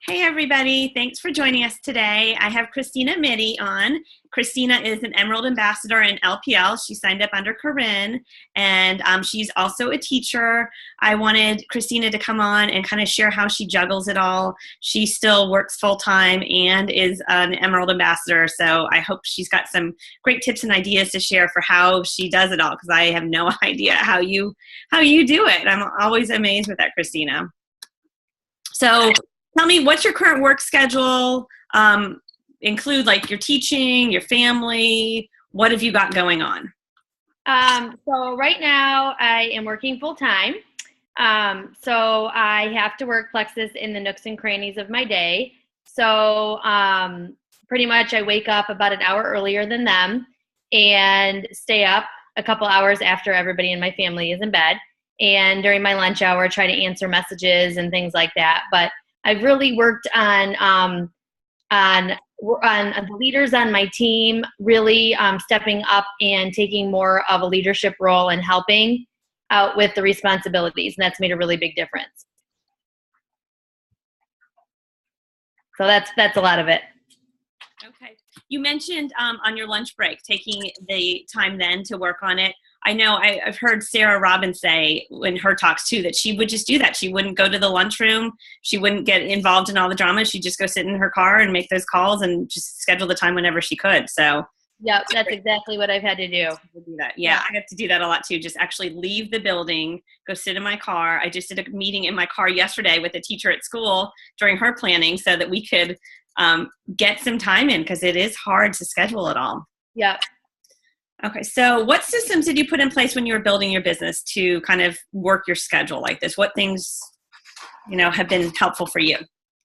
Hey everybody, thanks for joining us today. I have Christina Mitte on. Christina is an Emerald Ambassador in LPL. She signed up under Corinne, and she's also a teacher. I wanted Christina to come on and kind of share how she juggles it all. She still works full-time and is an Emerald Ambassador, so I hope she's got some great tips and ideas to share for how she does it all, because I have no idea how you do it. I'm always amazed with that, Christina. So tell me, what's your current work schedule? Include like your teaching, your family. What have you got going on? So right now I am working full time. So I have to work Plexus in the nooks and crannies of my day. So pretty much I wake up about an hour earlier than them and stay up a couple hours after everybody in my family is in bed. And during my lunch hour, try to answer messages and things like that. But I've really worked on the leaders on my team, really stepping up and taking more of a leadership role and helping out with the responsibilities, and that's made a really big difference. So that's a lot of it. Okay. You mentioned on your lunch break, taking the time then to work on it. I know I've heard Sarah Robbins say in her talks too that she would just do that. She wouldn't go to the lunchroom. She wouldn't get involved in all the drama. She'd just go sit in her car and make those calls and just schedule the time whenever she could. So yep, that's exactly what I've had to do. Do that. Yeah, I have to do that a lot too. Just actually leave the building, go sit in my car. I just did a meeting in my car yesterday with a teacher at school during her planning so that we could get some time in, because it is hard to schedule it all. Yep. Okay, so what systems did you put in place when you were building your business to kind of work your schedule like this? What things, have been helpful for you?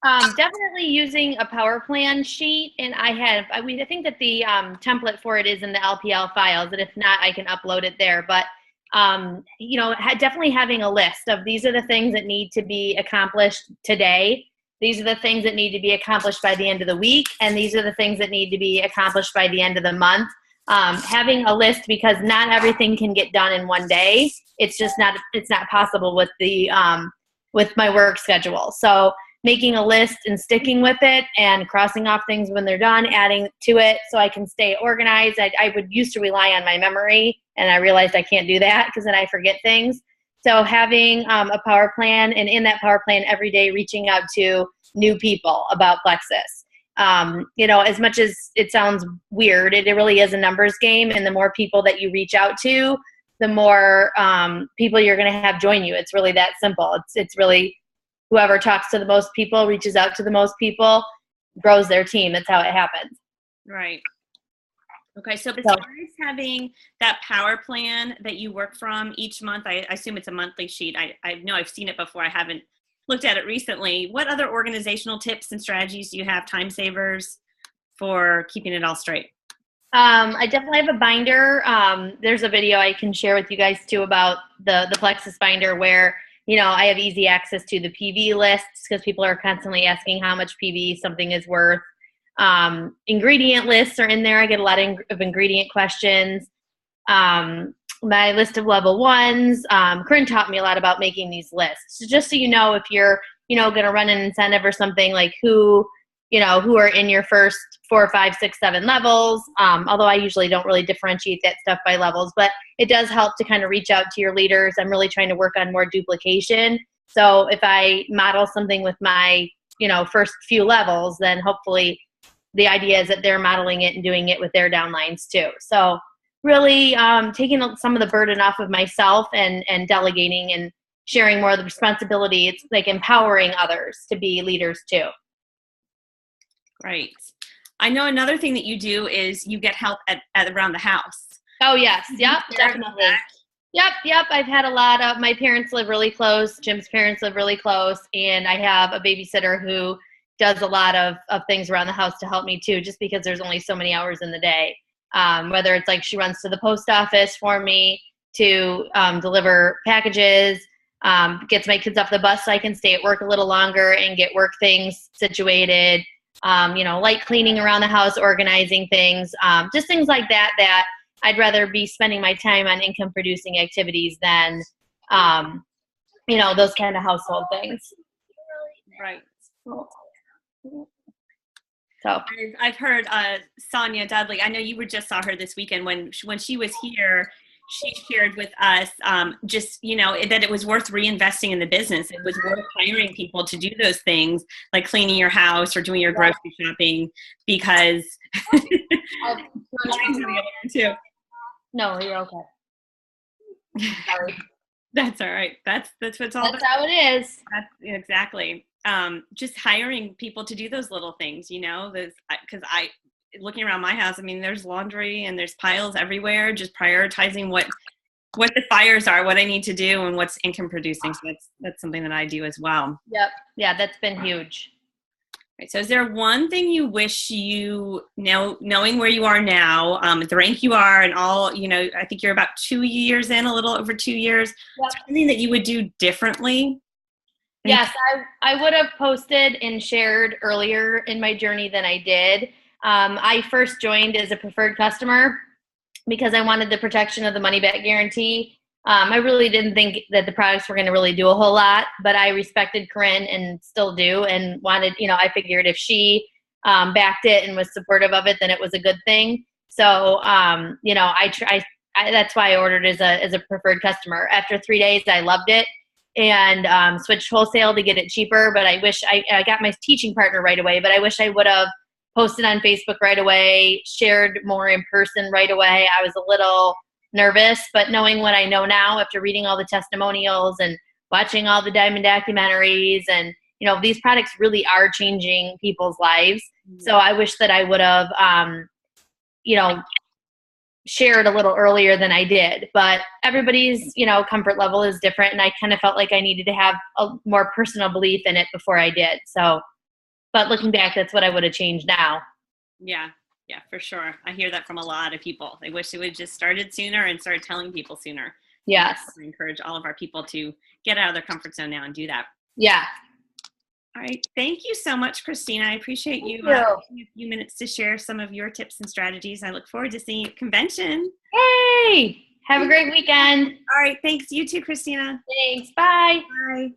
Definitely using a power plan sheet, and I think that the template for it is in the LPL files, and if not, I can upload it there. But definitely having a list of these are the things that need to be accomplished today. These are the things that need to be accomplished by the end of the week, and these are the things that need to be accomplished by the end of the month. Having a list, because not everything can get done in one day. It's not possible with with my work schedule. So making a list and sticking with it and crossing off things when they're done, adding to it so I can stay organized. I would used to rely on my memory, and I realized I can't do that because then I forget things. So having a power plan, and in that power plan every day reaching out to new people about Plexus. As much as it sounds weird, it really is a numbers game, and the more people that you reach out to, the more people you're going to have join you. It's really that simple. It's really whoever talks to the most people, reaches out to the most people, grows their team. That's how it happens. Right. Okay, so besides having that power plan that you work from each month, I assume it's a monthly sheet. I know I've seen it before. I haven't looked at it recently. What other organizational tips and strategies do you have, time savers, for keeping it all straight? I definitely have a binder. There's a video I can share with you guys too about the Plexus binder where, I have easy access to the PV lists because people are constantly asking how much PV something is worth. Ingredient lists are in there. I get a lot of ingredient questions. My list of level ones. Corinne taught me a lot about making these lists. So just so you know, if you're, going to run an incentive or something, like who are in your first 4, 5, 6, 7 levels. Although I usually don't really differentiate that stuff by levels, but it does help to kind of reach out to your leaders. I'm really trying to work on more duplication. So if I model something with my, first few levels, then hopefully the idea is that they're modeling it and doing it with their downlines too. So really taking some of the burden off of myself and delegating and sharing more of the responsibility. It's like empowering others to be leaders too. Right. I know another thing that you do is you get help at around the house. Oh, yes. Yep, definitely. Yep. I've had a lot of, my parents live really close. Jim's parents live really close. And I have a babysitter who does a lot of things around the house to help me too, just because there's only so many hours in the day. Whether it's like she runs to the post office for me to deliver packages, gets my kids off the bus so I can stay at work a little longer and get work things situated, light cleaning around the house, organizing things, just things like that I'd rather be spending my time on income producing activities than, those kind of household things. Right. So I've heard Sonia Dudley. I know you were just saw her this weekend when she was here. She shared with us just that it was worth reinvesting in the business. It was worth hiring people to do those things like cleaning your house or doing your grocery shopping because mine's in the other one too. No, you're okay. Sorry. That's all right. That's what it's all about. That's how it is. That's exactly. Just hiring people to do those little things, because looking around my house, I mean, there's laundry and there's piles everywhere. Just prioritizing what the fires are, what I need to do, and what's income producing. So that's something that I do as well. Yep. Yeah, that's been huge. Right, so is there one thing you wish knowing where you are now, the rank you are and all, I think you're about 2 years in, a little over 2 years, Yep. something that you would do differently? Yes, I would have posted and shared earlier in my journey than I did. I first joined as a preferred customer because I wanted the protection of the money back guarantee. I really didn't think that the products were going to really do a whole lot, but I respected Corinne and still do, and wanted, I figured if she backed it and was supportive of it, then it was a good thing. So, that's why I ordered as a preferred customer. After 3 days, I loved it and switched wholesale to get it cheaper. But I wish I got my teaching partner right away, but I wish I would have posted on Facebook right away, shared more in person right away. I was a little nervous, but knowing what I know now after reading all the testimonials and watching all the Diamond documentaries, and these products really are changing people's lives. Mm-hmm. So I wish that I would have shared a little earlier than I did, but everybody's comfort level is different, and I kind of felt like I needed to have a more personal belief in it before I did. So, but looking back, that's what I would have changed now. Yeah, for sure. I hear that from a lot of people. They wish they would have just started sooner and started telling people sooner. Yes. I encourage all of our people to get out of their comfort zone now and do that. Yeah. All right. Thank you so much, Christina. I appreciate you taking a few minutes to share some of your tips and strategies. I look forward to seeing you at convention. Hey, have a great weekend. All right. Thanks. You too, Christina. Thanks. Bye. Bye.